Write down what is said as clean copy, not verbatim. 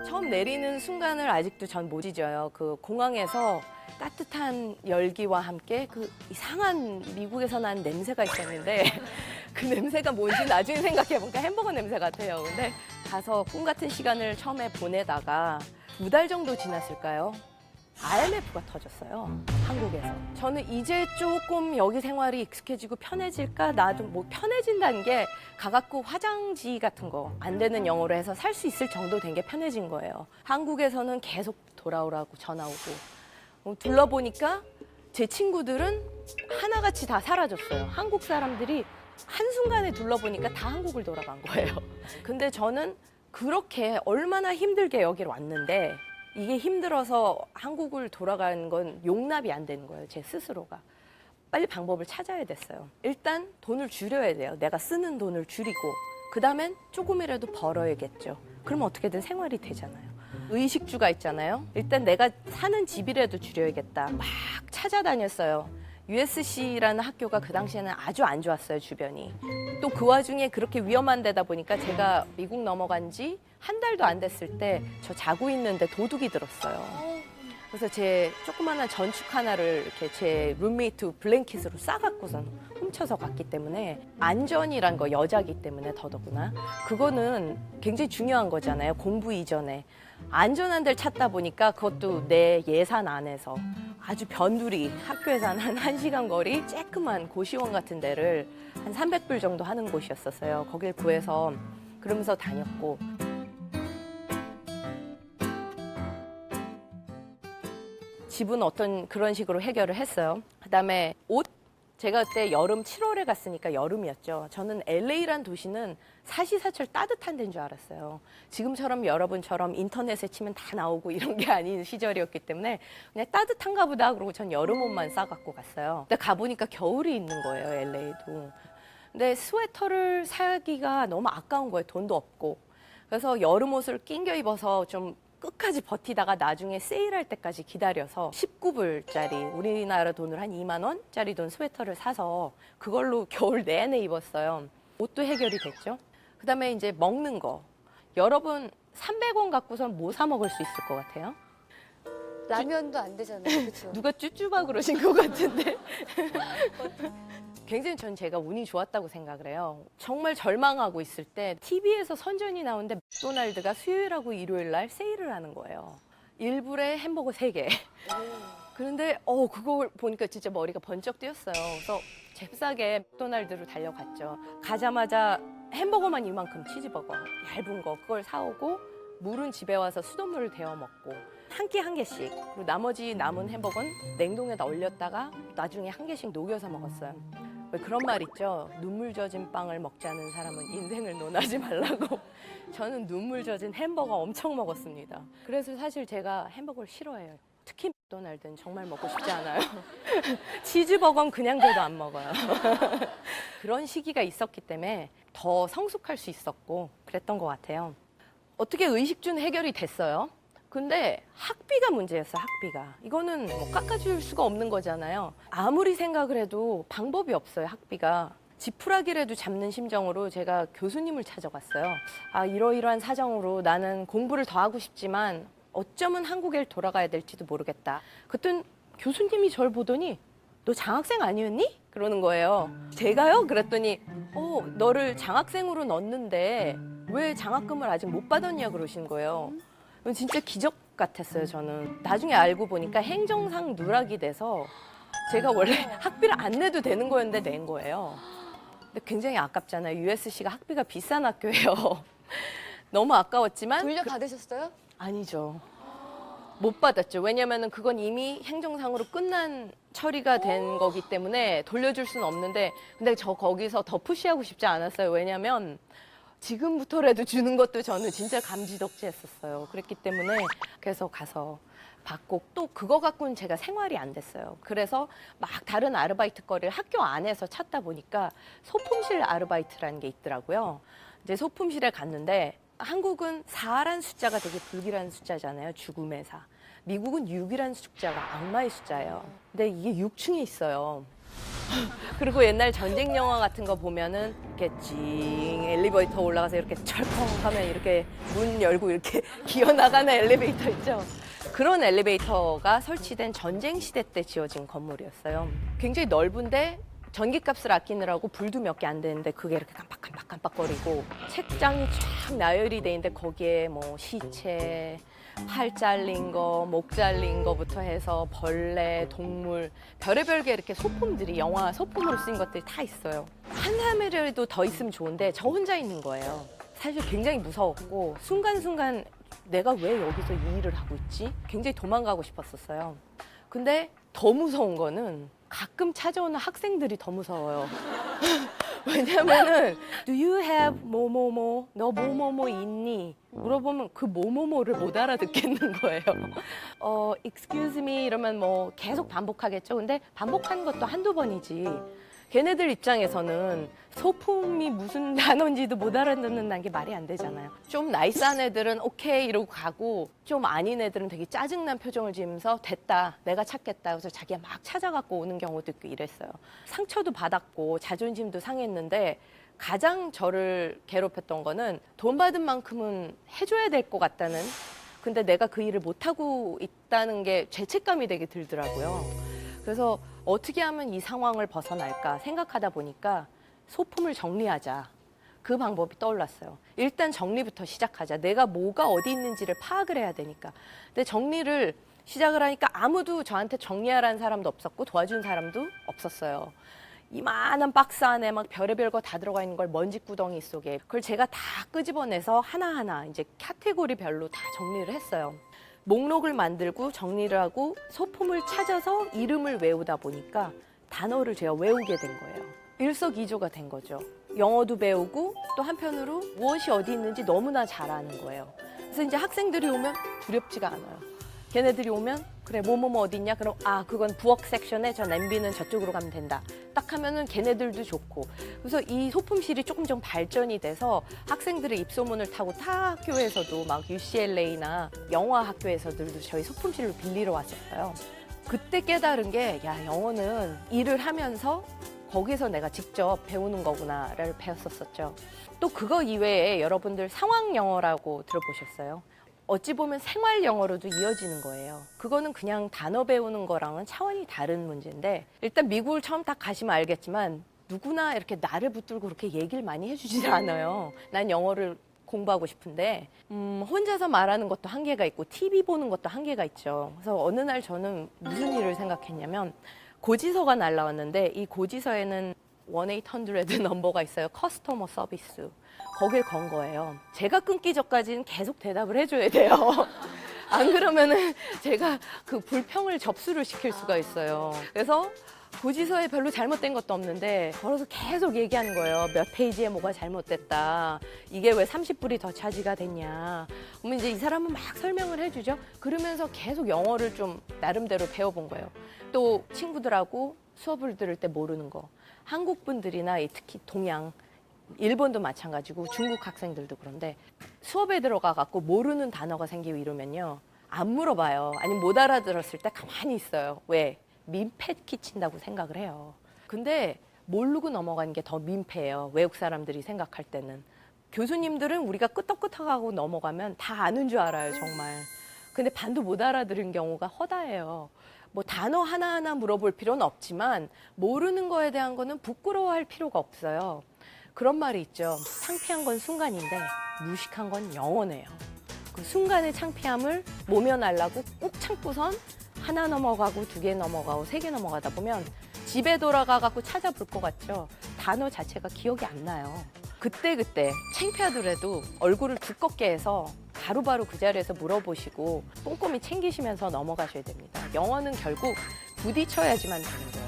처음 내리는 순간을 아직도 전 못 잊어요. 그 공항에서 따뜻한 열기와 함께 그 이상한 미국에서 난 냄새가 있었는데 그 냄새가 뭔지 나중에 생각해보니까 햄버거 냄새 같아요. 근데 가서 꿈 같은 시간을 처음에 보내다가 2달 정도 지났을까요? IMF가 터졌어요. 한국에서. 저는 이제 조금 여기 생활이 익숙해지고 편해질까? 나도 뭐 편해진다는 게 가깝고 화장지 같은 거 안 되는 영어로 해서 살 수 있을 정도 된 게 편해진 거예요. 한국에서는 계속 돌아오라고 전화 오고. 둘러보니까 제 친구들은 하나같이 다 사라졌어요. 한국 사람들이 한순간에 둘러보니까 다 한국을 돌아간 거예요. 근데 저는 그렇게 얼마나 힘들게 여기로 왔는데 이게 힘들어서 한국을 돌아가는 건 용납이 안 되는 거예요, 제 스스로가. 빨리 방법을 찾아야 됐어요. 일단 돈을 줄여야 돼요. 내가 쓰는 돈을 줄이고 그다음엔 조금이라도 벌어야겠죠. 그럼 어떻게든 생활이 되잖아요. 의식주가 있잖아요. 일단 내가 사는 집이라도 줄여야겠다. 막 찾아다녔어요. USC라는 학교가 그 당시에는 아주 안 좋았어요, 주변이. 또 그 와중에 그렇게 위험한 데다 보니까 제가 미국 넘어간 지 한 달도 안 됐을 때 저 자고 있는데 도둑이 들었어요. 그래서 제 조그마한 전축 하나를 이렇게 제 룸메이트 블랭킷으로 싸갖고선 훔쳐서 갔기 때문에 안전이란 거 여자기 때문에 더더구나 그거는 굉장히 중요한 거잖아요. 공부 이전에. 안전한 데를 찾다 보니까 그것도 내 예산 안에서 아주 변두리 학교에서 한 1시간 거리 쬐끄만 고시원 같은 데를 한 300불 정도 하는 곳이었었어요. 거길 구해서 그러면서 다녔고 집은 어떤 그런 식으로 해결을 했어요. 그다음에 옷 제가 그때 여름 7월에 갔으니까 여름이었죠. 저는 LA란 도시는 사시사철 따뜻한 데인 줄 알았어요. 지금처럼 여러분처럼 인터넷에 치면 다 나오고 이런 게 아닌 시절이었기 때문에 그냥 따뜻한가 보다 그러고 전 여름 옷만 싸갖고 갔어요. 근데 가보니까 겨울이 있는 거예요, LA도. 근데 스웨터를 사기가 너무 아까운 거예요, 돈도 없고. 그래서 여름 옷을 낑겨 입어서 좀 끝까지 버티다가 나중에 세일할 때까지 기다려서 19불짜리 우리나라 돈으로 한 2만 원짜리 돈 스웨터를 사서 그걸로 겨울 내내 입었어요. 옷도 해결이 됐죠. 그다음에 이제 먹는 거. 여러분 300원 갖고선 뭐 사 먹을 수 있을 것 같아요? 라면도 안 되잖아요, 그렇죠? 누가 쭈쭈바 그러신 것 같은데. 굉장히 전 제가 운이 좋았다고 생각을 해요. 정말 절망하고 있을 때 TV에서 선전이 나오는데 맥도날드가 수요일하고 일요일 날 세일을 하는 거예요. 1불에 햄버거 3개. 그런데 그걸 보니까 진짜 머리가 번쩍 뛰었어요. 그래서 잽싸게 맥도날드로 달려갔죠. 가자마자 햄버거만 이만큼 치즈버거 얇은 거 그걸 사오고 물은 집에 와서 수돗물을 데워 먹고 한 끼 한 개씩 그리고 나머지 남은 햄버거는 냉동에다 얼렸다가 나중에 한 개씩 녹여서 먹었어요. 왜 그런 말 있죠? 눈물 젖은 빵을 먹지 않은 사람은 인생을 논하지 말라고. 저는 눈물 젖은 햄버거 엄청 먹었습니다. 그래서 사실 제가 햄버거를 싫어해요. 특히 맥도날드는 정말 먹고 싶지 않아요. 치즈버거는 그냥 줘도 안 먹어요. 그런 시기가 있었기 때문에 더 성숙할 수 있었고 그랬던 것 같아요. 어떻게 의식주는 해결이 됐어요. 근데 학비가 문제였어, 학비가. 이거는 뭐 깎아줄 수가 없는 거잖아요. 아무리 생각을 해도 방법이 없어요, 학비가. 지푸라기라도 잡는 심정으로 제가 교수님을 찾아갔어요. 이러이러한 사정으로 나는 공부를 더 하고 싶지만 어쩌면 한국에 돌아가야 될지도 모르겠다. 그땐 교수님이 저를 보더니 너 장학생 아니었니? 그러는 거예요. 제가요? 그랬더니 너를 장학생으로 넣었는데 왜 장학금을 아직 못 받았냐 그러신 거예요. 진짜 기적 같았어요, 저는. 나중에 알고 보니까 행정상 누락이 돼서 제가 원래 학비를 안 내도 되는 거였는데 낸 거예요. 근데 굉장히 아깝잖아요. USC가 학비가 비싼 학교예요. 너무 아까웠지만 돌려받으셨어요? 아니죠. 못 받았죠. 왜냐면은 그건 이미 행정상으로 끝난 처리가 된 거기 때문에 돌려줄 수는 없는데 근데 저 거기서 더 푸시하고 싶지 않았어요. 왜냐면 지금부터라도 주는 것도 저는 진짜 감지덕지했었어요. 그랬기 때문에 그래서 가서 받고 또 그거 갖고는 제가 생활이 안 됐어요. 그래서 막 다른 아르바이트 거리를 학교 안에서 찾다 보니까 소품실 아르바이트라는 게 있더라고요. 이제 소품실에 갔는데 한국은 4란 숫자가 되게 불길한 숫자잖아요. 죽음의 4. 미국은 6이라는 숫자가 악마의 숫자예요. 근데 이게 6층에 있어요. 그리고 옛날 전쟁 영화 같은 거 보면은 이렇게 찡 엘리베이터 올라가서 이렇게 철컹하면 이렇게 문 열고 이렇게 기어 나가는 엘리베이터 있죠. 그런 엘리베이터가 설치된 전쟁 시대 때 지어진 건물이었어요. 굉장히 넓은데 전기값을 아끼느라고 불도 몇 개 안 되는데 그게 이렇게 깜빡깜빡깜빡거리고 책장이 쫙 나열이 돼 있는데 거기에 뭐 시체, 팔 잘린 거, 목 잘린 거부터 해서 벌레, 동물, 별의별 게 이렇게 소품들이 영화 소품으로 쓰인 것들이 다 있어요. 한 사람이라도 더 있으면 좋은데 저 혼자 있는 거예요. 사실 굉장히 무서웠고 순간순간 내가 왜 여기서 이 일을 하고 있지? 굉장히 도망가고 싶었었어요. 근데 더 무서운 거는 가끔 찾아오는 학생들이 더 무서워요. 왜냐면은 Do you have 뭐뭐뭐? 너 뭐뭐뭐 있니? 물어보면 그 뭐뭐뭐를 못 알아듣겠는 거예요. Excuse me 이러면 뭐 계속 반복하겠죠. 근데 반복하는 것도 한두 번이지. 걔네들 입장에서는 소품이 무슨 단어인지도 못 알아듣는다는 게 말이 안 되잖아요. 좀 나이스한 애들은 오케이 이러고 가고 좀 아닌 애들은 되게 짜증난 표정을 지으면서 됐다 내가 찾겠다 그래서 자기가 막 찾아갖고 오는 경우도 있고 이랬어요. 상처도 받았고 자존심도 상했는데 가장 저를 괴롭혔던 거는 돈 받은 만큼은 해줘야 될 것 같다는 근데 내가 그 일을 못하고 있다는 게 죄책감이 되게 들더라고요. 그래서 어떻게 하면 이 상황을 벗어날까 생각하다 보니까 소품을 정리하자. 그 방법이 떠올랐어요. 일단 정리부터 시작하자. 내가 뭐가 어디 있는지를 파악을 해야 되니까. 근데 정리를 시작을 하니까 아무도 저한테 정리하라는 사람도 없었고 도와준 사람도 없었어요. 이만한 박스 안에 막 별의별 거 다 들어가 있는 걸 먼지 구덩이 속에 그걸 제가 다 끄집어내서 하나하나 이제 카테고리별로 다 정리를 했어요. 목록을 만들고 정리를 하고 소품을 찾아서 이름을 외우다 보니까 단어를 제가 외우게 된 거예요. 일석이조가 된 거죠. 영어도 배우고 또 한편으로 무엇이 어디 있는지 너무나 잘 아는 거예요. 그래서 이제 학생들이 오면 두렵지가 않아요. 걔네들이 오면 그래 뭐뭐뭐 어디 있냐? 그럼 그건 부엌 섹션에 저 냄비는 저쪽으로 가면 된다. 딱 하면은 걔네들도 좋고. 그래서 이 소품실이 조금 발전이 돼서 학생들의 입소문을 타고 타 학교에서도 막 UCLA나 영화 학교에서들도 저희 소품실로 빌리러 왔었어요. 그때 깨달은 게 야 영어는 일을 하면서 거기서 내가 직접 배우는 거구나를 배웠었죠. 또 그거 이외에 여러분들 상황 영어라고 들어보셨어요? 어찌 보면 생활 영어로도 이어지는 거예요. 그거는 그냥 단어 배우는 거랑은 차원이 다른 문제인데 일단 미국을 처음 딱 가시면 알겠지만 누구나 이렇게 나를 붙들고 그렇게 얘기를 많이 해주질 않아요. 난 영어를 공부하고 싶은데 혼자서 말하는 것도 한계가 있고 TV 보는 것도 한계가 있죠. 그래서 어느 날 저는 무슨 일을 생각했냐면 고지서가 날라왔는데 이 고지서에는 1-800 넘버가 있어요. 커스터머 서비스. 거길 건 거예요. 제가 끊기 전까지는 계속 대답을 해줘야 돼요. 안 그러면은 제가 그 불평을 접수를 시킬 수가 있어요. 그래서 고지서에 별로 잘못된 것도 없는데 걸어서 계속 얘기하는 거예요. 몇 페이지에 뭐가 잘못됐다. 이게 왜 30불이 더 차지가 됐냐. 그러면 이제 이 사람은 막 설명을 해주죠. 그러면서 계속 영어를 좀 나름대로 배워본 거예요. 또 친구들하고 수업을 들을 때 모르는 거. 한국 분들이나 특히 동양, 일본도 마찬가지고 중국 학생들도 그런데 수업에 들어가 갖고 모르는 단어가 생기고 이러면요. 안 물어봐요. 아니면 못 알아들었을 때 가만히 있어요. 왜? 민폐 끼친다고 생각을 해요. 근데 모르고 넘어가는 게 더 민폐예요. 외국 사람들이 생각할 때는. 교수님들은 우리가 끄떡끄떡하고 넘어가면 다 아는 줄 알아요, 정말. 근데 반도 못 알아들은 경우가 허다해요. 뭐 단어 하나하나 물어볼 필요는 없지만 모르는 거에 대한 거는 부끄러워할 필요가 없어요. 그런 말이 있죠. 창피한 건 순간인데 무식한 건 영원해요. 그 순간의 창피함을 모면하려고 꾹 참고선 하나 넘어가고 2개 넘어가고 3개 넘어가다 보면 집에 돌아가 갖고 찾아볼 것 같죠. 단어 자체가 기억이 안 나요. 그때 창피하더라도 얼굴을 두껍게 해서 바로바로 그 자리에서 물어보시고 꼼꼼히 챙기시면서 넘어가셔야 됩니다. 영어는 결국 부딪혀야지만 되는 거예요.